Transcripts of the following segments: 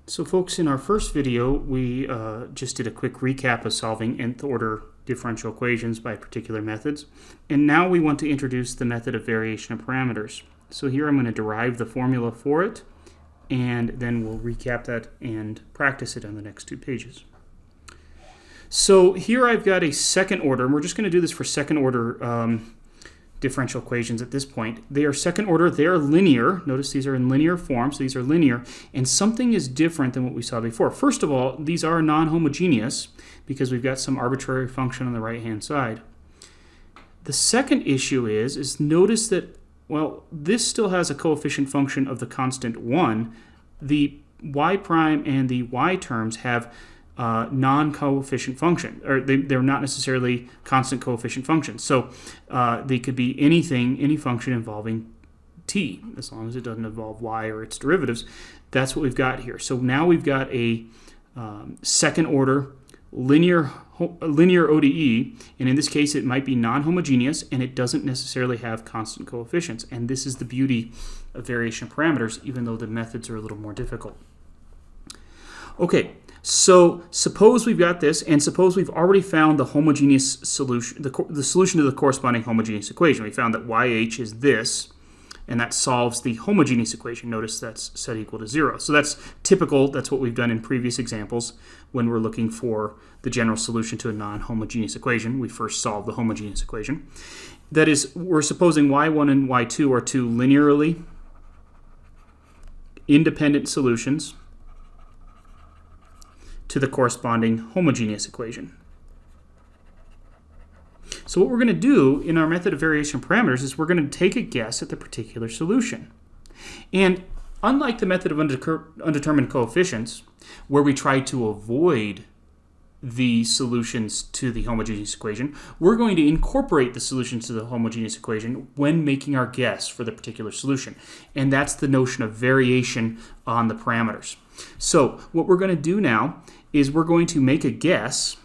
So folks, in our first video, we just did a quick recap of solving nth order differential equations by particular methods. And now we want to introduce the method of variation of parameters. So here I'm going to derive the formula for it, and then we'll recap that and practice it on the next 2 pages. So here I've got a second order, and we're just going to do this for second order differential equations at this point. They are second order, they are linear. Notice these are in linear form, so these are linear, and something is different than what we saw before. First of all, these are non-homogeneous because we've got some arbitrary function on the right-hand side. The second issue is notice that, well, this still has a coefficient function of the constant 1. The y prime and the y terms have non-coefficient function, or they're not necessarily constant coefficient functions. So they could be anything, any function involving t, as long as it doesn't involve y or its derivatives. That's what we've got here. So now we've got a second order linear ODE, and in this case it might be non-homogeneous, and it doesn't necessarily have constant coefficients. And this is the beauty of variation of parameters, even though the methods are a little more difficult. Okay. So suppose we've got this, and suppose we've already found the homogeneous solution, the solution to the corresponding homogeneous equation. We found that YH is this, and that solves the homogeneous equation. Notice that's set equal to 0. So that's typical. That's what we've done in previous examples when we're looking for the general solution to a non-homogeneous equation. We first solve the homogeneous equation. That is, we're supposing Y1 and Y2 are two linearly independent solutions to the corresponding homogeneous equation. So what we're going to do in our method of variation of parameters is we're going to take a guess at the particular solution. And unlike the method of undetermined coefficients, where we try to avoid the solutions to the homogeneous equation, we're going to incorporate the solutions to the homogeneous equation when making our guess for the particular solution. And that's the notion of variation on the parameters. So what we're going to do now is we're going to make a guess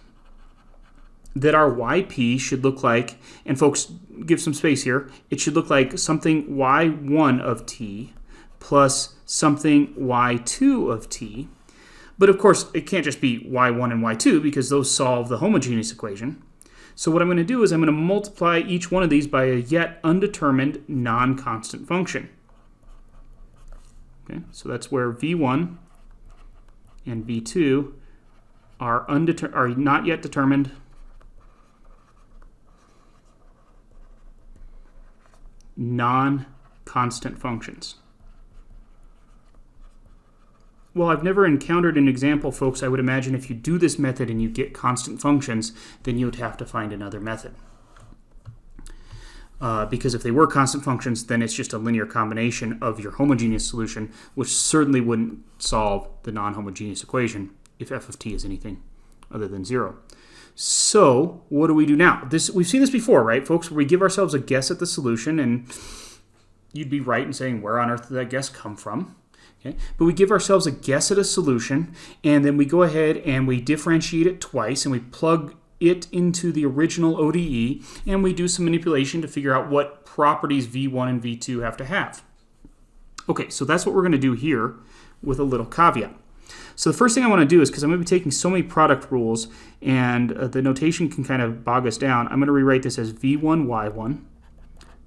that our yp should look like, and folks, give some space here, it should look like something y1 of t plus something y2 of t. But of course, it can't just be y1 and y2 because those solve the homogeneous equation. So what I'm going to do is I'm going to multiply each one of these by a yet undetermined non-constant function. Okay, so that's where v1 and v2 are not yet determined non-constant functions. Well, I've never encountered an example, folks. I would imagine if you do this method and you get constant functions, then you would have to find another method. Because if they were constant functions, then it's just a linear combination of your homogeneous solution, which certainly wouldn't solve the non-homogeneous equation if f of t is anything other than 0. So what do we do now? We've seen this before, right, folks, where we give ourselves a guess at the solution, and you'd be right in saying, where on earth did that guess come from? Okay. But we give ourselves a guess at a solution, and then we go ahead and we differentiate it twice, and we plug it into the original ODE, and we do some manipulation to figure out what properties v1 and v2 have to have. Okay, so that's what we're going to do here with a little caveat. So the first thing I want to do is, because I'm going to be taking so many product rules, and the notation can kind of bog us down, I'm going to rewrite this as v1y1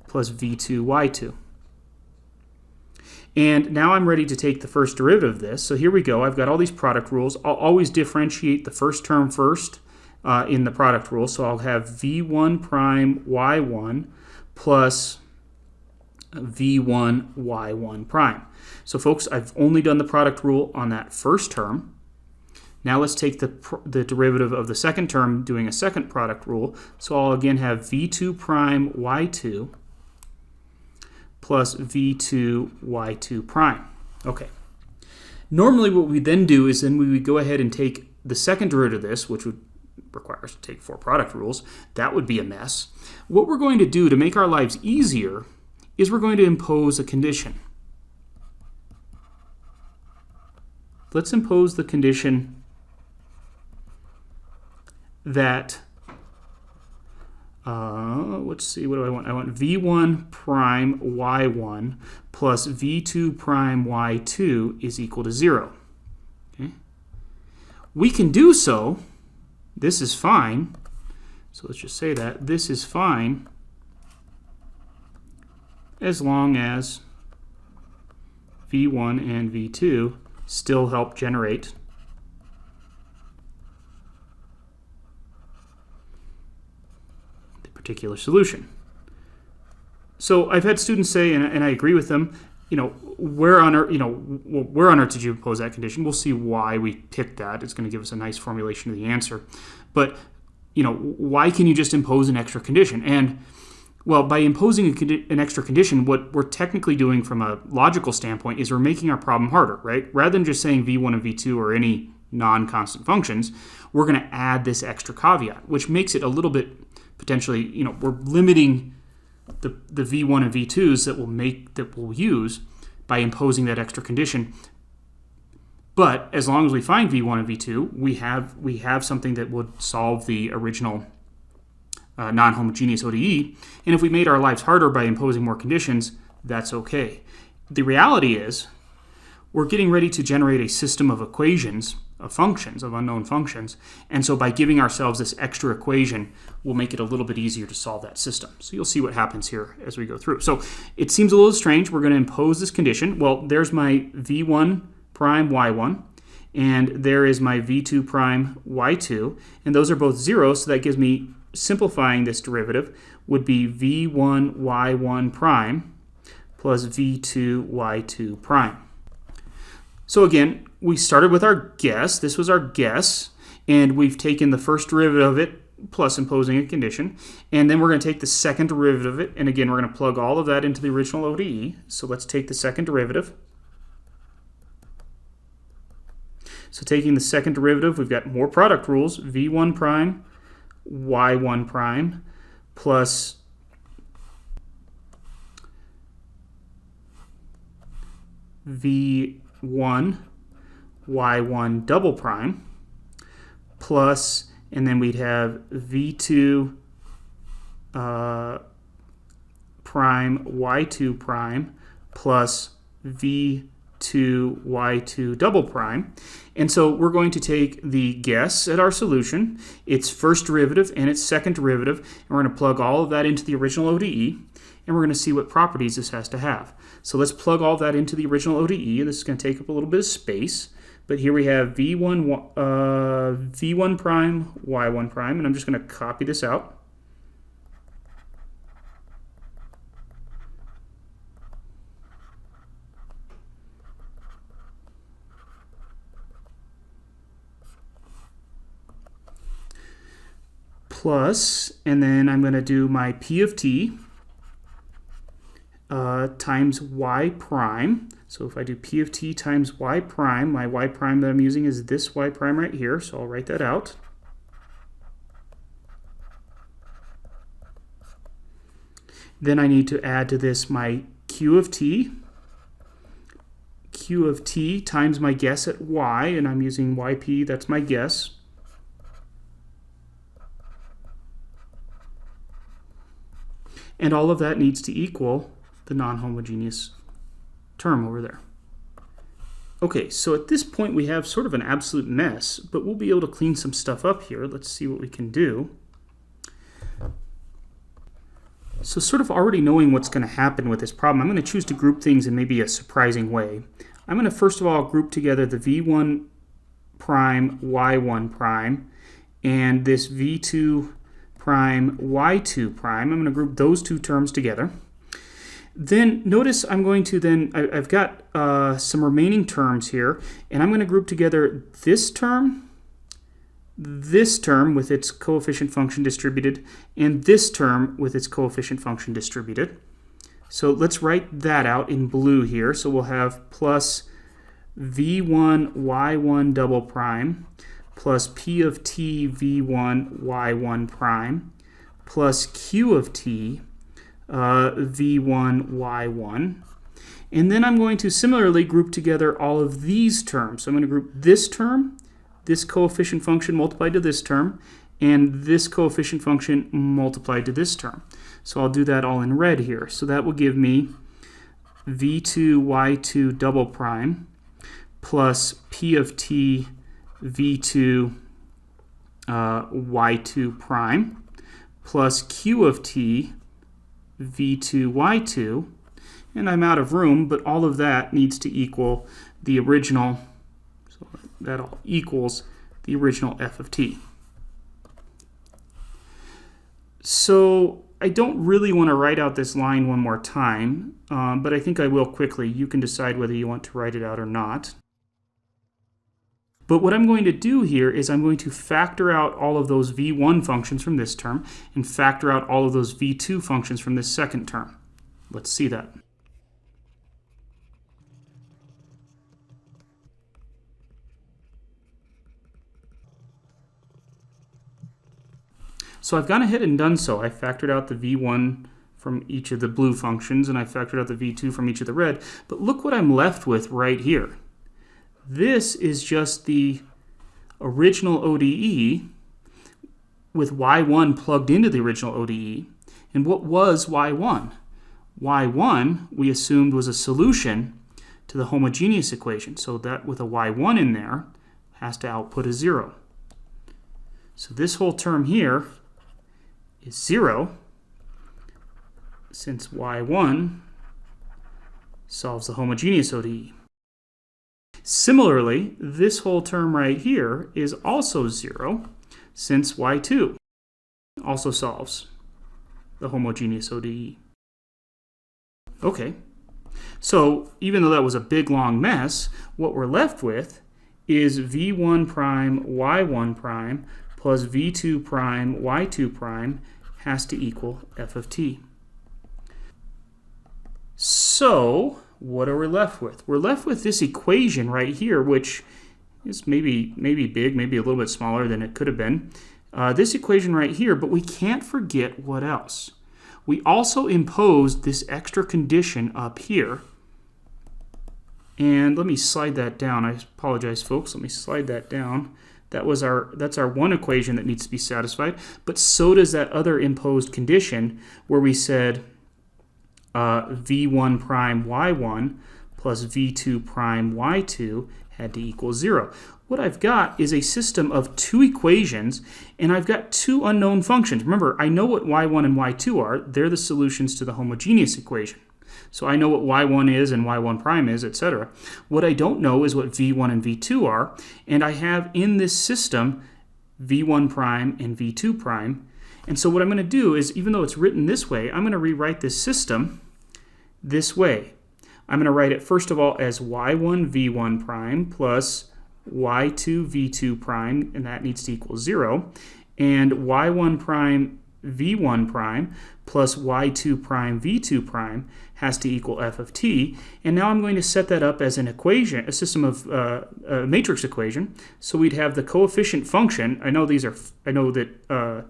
plus v2y2. And now I'm ready to take the first derivative of this. So here we go. I've got all these product rules. I'll always differentiate the first term first in the product rule. So I'll have v1 prime y1 plus v1 y1 prime. So folks, I've only done the product rule on that first term. Now let's take the derivative of the second term doing a second product rule. So I'll again have v2 prime y2 plus v2 y2 prime. Okay. Normally what we then do is then we would go ahead and take the second derivative of this, which would require us to take 4 product rules. That would be a mess. What we're going to do to make our lives easier is we're going to impose a condition. Let's impose the condition that let's see, what do I want? I want v1 prime y1 plus v2 prime y2 is equal to 0. Okay. We can do so. This is fine. So let's just say that this is fine as long as V1 and V2 still help generate the particular solution. So I've had students say, and I agree with them, where on earth did you impose that condition? We'll see why we picked that. It's going to give us a nice formulation of the answer. But, why can you just impose an extra condition? And, well, by imposing an extra condition, what we're technically doing from a logical standpoint is we're making our problem harder, right? Rather than just saying V1 and V2 are any non-constant functions, we're going to add this extra caveat, which makes it a little bit potentially, we're limiting the V1 and V2s that we'll use by imposing that extra condition. But as long as we find V1 and V2, we have something that would solve the original non-homogeneous ODE. And if we made our lives harder by imposing more conditions, that's okay. The reality is we're getting ready to generate a system of equations, of functions, of unknown functions. And so by giving ourselves this extra equation, we'll make it a little bit easier to solve that system. So you'll see what happens here as we go through. So it seems a little strange. We're going to impose this condition. Well, there's my V1 prime y1, and there is my V2 prime y2. And those are both 0, so that gives me, simplifying this derivative, would be V1 y1 prime plus V2 y2 prime. So again, we started with our guess. This was our guess, and we've taken the first derivative of it plus imposing a condition, and then we're going to take the second derivative of it, and again, we're going to plug all of that into the original ODE. So let's take the second derivative. So taking the second derivative, we've got more product rules, V1 prime, Y1 prime, plus V1 Y1 double prime, plus, and then we'd have V2 prime Y2 prime plus V2 Y2 double prime. And so we're going to take the guess at our solution, its first derivative and its second derivative, and we're going to plug all of that into the original ODE, and we're going to see what properties this has to have. So let's plug all that into the original ODE. This is going to take up a little bit of space, but here we have V1 prime, Y1 prime, and I'm just going to copy this out. Plus, and then I'm going to do my P of t times y prime. So if I do P of t times y prime, my y prime that I'm using is this y prime right here, so I'll write that out. Then I need to add to this my Q of t times my guess at y, and I'm using yp, that's my guess. And all of that needs to equal the non-homogeneous term over there. Okay, so at this point we have sort of an absolute mess, but we'll be able to clean some stuff up here. Let's see what we can do. So sort of already knowing what's going to happen with this problem, I'm going to choose to group things in maybe a surprising way. I'm going to first of all group together the V1 prime, Y1 prime, and this V2 prime, Y2 prime. I'm going to group those two terms together. Then notice I'm going to then, I've got some remaining terms here, and I'm going to group together this term with its coefficient function distributed, and this term with its coefficient function distributed. So let's write that out in blue here. So we'll have plus V1 Y1 double prime plus P of t V1 Y1 prime plus Q of t V1 Y1. And then I'm going to similarly group together all of these terms. So I'm going to group this term, this coefficient function multiplied to this term, and this coefficient function multiplied to this term. So I'll do that all in red here. So that will give me V2 Y2 double prime plus P of t v2 y2 prime plus Q of t v2 y2, and I'm out of room, but all of that needs to equal the original, so that all equals the original f of t. So I don't really want to write out this line one more time, but I think I will quickly. You can decide whether you want to write it out or not. But what I'm going to do here is I'm going to factor out all of those v1 functions from this term and factor out all of those v2 functions from this second term. Let's see that. So I've gone ahead and done so. I factored out the v1 from each of the blue functions, and I factored out the v2 from each of the red. But look what I'm left with right here. This is just the original ODE with y1 plugged into the original ODE. And what was y1? y1 we assumed was a solution to the homogeneous equation. So that with a y1 in there has to output a 0. So this whole term here is 0 since y1 solves the homogeneous ODE. Similarly, this whole term right here is also 0 since y2 also solves the homogeneous ODE. Okay, so even though that was a big long mess, what we're left with is v1 prime y1 prime plus v2 prime y2 prime has to equal f of t. So what are we left with? We're left with this equation right here, which is maybe big, maybe a little bit smaller than it could have been. This equation right here, but we can't forget what else. We also imposed this extra condition up here. And let me slide that down. I apologize, folks. Let me slide that down. That's our one equation that needs to be satisfied. But so does that other imposed condition where we said v1 prime y1 plus v2 prime y2 had to equal 0. What I've got is a system of two equations, and I've got two unknown functions. Remember, I know what y1 and y2 are. They're the solutions to the homogeneous equation. So I know what y1 is and y1 prime is, etc. What I don't know is what v1 and v2 are, and I have in this system v1 prime and v2 prime. And so what I'm going to do is, even though it's written this way, I'm going to rewrite this system this way. I'm going to write it first of all as y1 v1 prime plus y2 v2 prime, and that needs to equal 0, and y1 prime v1 prime plus y2 prime v2 prime has to equal f of t. And now I'm going to set that up as an equation, a system of a matrix equation. So we'd have the coefficient function. I know that y1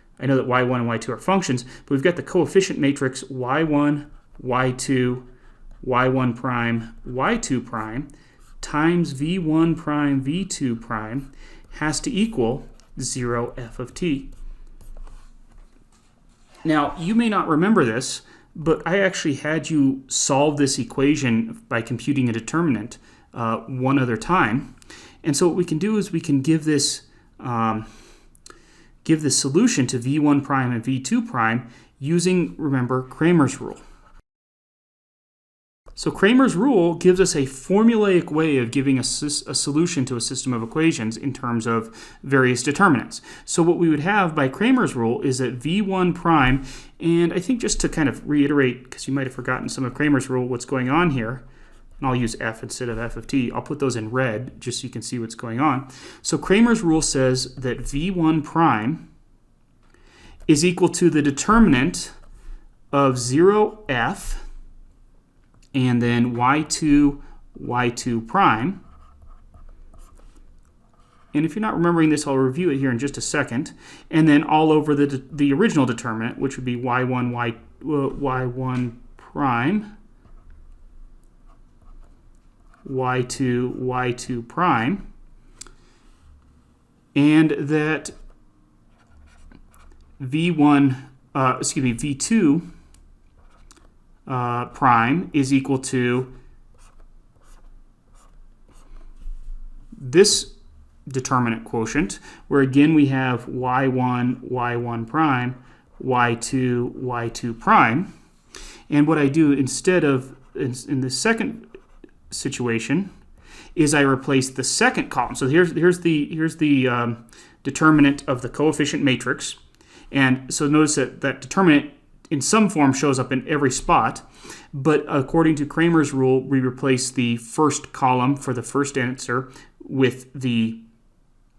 and y2 are functions, but we've got the coefficient matrix y1 y2 y1 prime y2 prime times v1 prime v2 prime has to equal 0 f of t. Now, you may not remember this, but I actually had you solve this equation by computing a determinant one other time. And so what we can do is we can give this solution to v1 prime and v2 prime using, remember, Cramer's rule. So Cramer's rule gives us a formulaic way of giving a solution to a system of equations in terms of various determinants. So what we would have by Cramer's rule is that v1 prime, and I think just to kind of reiterate, because you might have forgotten some of Cramer's rule, what's going on here, and I'll use f instead of f of t. I'll put those in red just so you can see what's going on. So Cramer's rule says that v1 prime is equal to the determinant of 0f and then y2 prime. And if you're not remembering this, I'll review it here in just a second. And then all over the original determinant, which would be y1 prime, y2 prime, and that v2 prime is equal to this determinant quotient, where again we have y1, y1 prime, y2, y2 prime. And what I do instead of, in the second situation, is I replace the second column. So here's the determinant of the coefficient matrix. And so notice that determinant in some form shows up in every spot. But according to Kramer's rule, we replace the first column for the first answer with the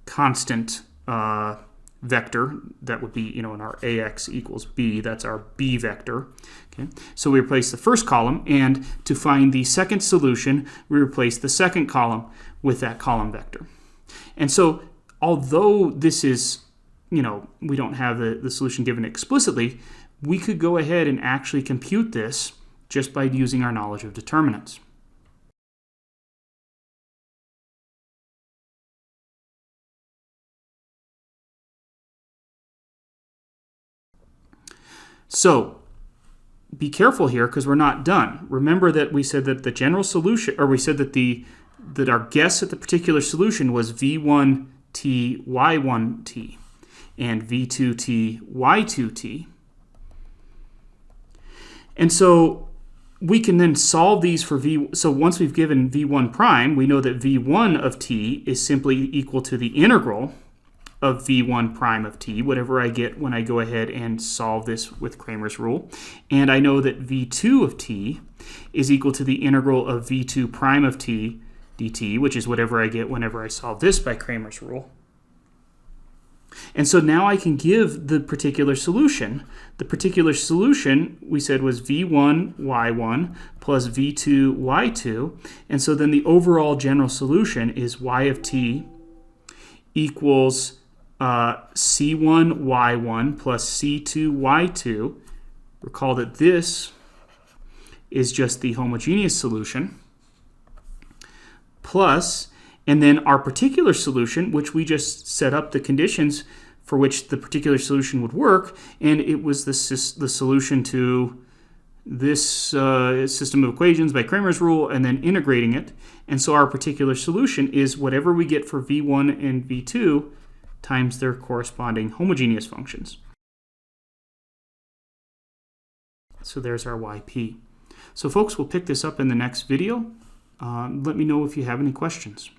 constant vector. That would be, in our ax equals b, that's our b vector. Okay, so we replace the first column, and to find the second solution, we replace the second column with that column vector. And so, although this is, we don't have the solution given explicitly, we could go ahead and actually compute this just by using our knowledge of determinants. So, be careful here because we're not done. Remember that we said that the general solution, or we said that our guess at the particular solution was v1t, y1t, and v2t, y2t. And so we can then solve these for v. So once we've given v1 prime, we know that v1 of t is simply equal to the integral of v1 prime of t, whatever I get when I go ahead and solve this with Kramer's rule. And I know that v2 of t is equal to the integral of v2 prime of t dt, which is whatever I get whenever I solve this by Kramer's rule. And so now I can give the particular solution. The particular solution, we said, was v1 y1 plus v2 y2. And so then the overall general solution is y of t equals c1 y1 plus c2 y2. Recall that this is just the homogeneous solution, plus, and then our particular solution, which we just set up the conditions for which the particular solution would work, and it was the solution to this system of equations by Kramer's rule and then integrating it. And so our particular solution is whatever we get for v1 and v2 times their corresponding homogeneous functions. So there's our yp. So folks, we'll pick this up in the next video. Let me know if you have any questions.